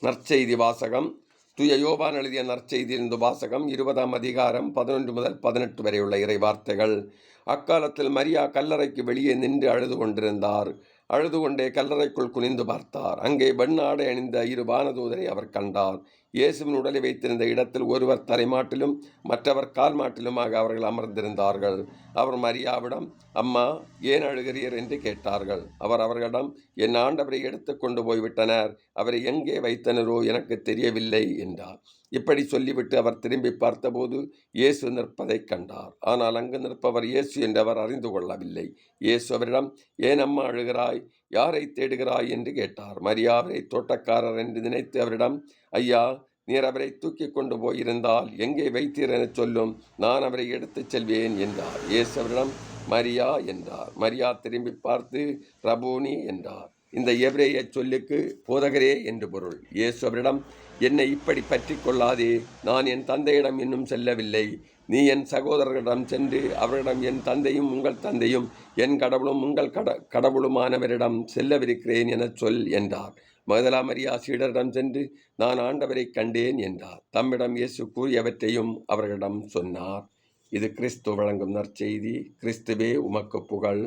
நற்செய்தி வாசகம். தூய யோவான் எழுதிய நற்செய்தியிலிருந்து வாசகம். 20ஆம் அதிகாரம் 11 முதல் 18 வரை உள்ள இறை வார்த்தைகள். அக்காலத்தில் மரியா கல்லறைக்கு வெளியே நின்று அழுது கொண்டிருந்தார். அழுது கொண்டே கல்லறைக்குள் குனிந்து பார்த்தார். அங்கே வெண்ணாடை அணிந்த 2 வானதூதரை அவர் கண்டார். இயேசுவின் உடலை வைத்திருந்த இடத்தில் ஒருவர் தலைமாட்டிலும் மற்றவர் கால் மாட்டிலுமாக அவர்கள் அமர்ந்திருந்தார்கள். அவர் மரியாவிடம், அம்மா, ஏன் அழுகிறீர் என்று கேட்டார்கள். அவர் அவர்களிடம், என் ஆண்டவரை எடுத்து கொண்டு போய்விட்டனர், அவரை எங்கே வைத்தனரோ எனக்கு தெரியவில்லை என்றார். இப்படி சொல்லிவிட்டு அவர் திரும்பி பார்த்தபோது இயேசு நிற்பதைக் கண்டார். ஆனால் அங்கு நிற்பவர் இயேசு என்று அவர் அறிந்து கொள்ளவில்லை. இயேசு அவரிடம், ஏன் அம்மா அழுகிறாய், யாரை தேடுகிறாய் என்று கேட்டார். மரியா அவரை தோட்டக்காரர் என்று நினைத்து அவரிடம், ஐயா, நீர் அவரை தூக்கி கொண்டு போயிருந்தால் எங்கே வைத்தீர் என சொல்லும், நான் அவரை எடுத்துச் செல்வேன் என்றார். இயேசு அவரிடம், மரியா என்றார். மரியா திரும்பி பார்த்து ரபூனி என்றார். இந்த எபிரேய சொல்லுக்கு போதகரே என்று பொருள். இயேசு அவரிடம், என்னை இப்படி பற்றி கொள்ளாதே, நான் என் தந்தையிடம் இன்னும் செல்லவில்லை. நீ என் சகோதரர்களிடம் சென்று அவரிடம், என் தந்தையும் உங்கள் தந்தையும் என் கடவுளும் உங்கள் கடவுளுமானவரிடம் செல்லவிருக்கிறேன் என சொல் என்றார். மகதலா மரியா சீடரிடம் சென்று, நான் ஆண்டவரை கண்டேன் என்றார். தம்மிடம் இயேசு கூறியவற்றையும் அவர்களிடம் சொன்னார். இது கிறிஸ்து வழங்கும் நற்செய்தி. கிறிஸ்துவே உமக்கு புகழ்.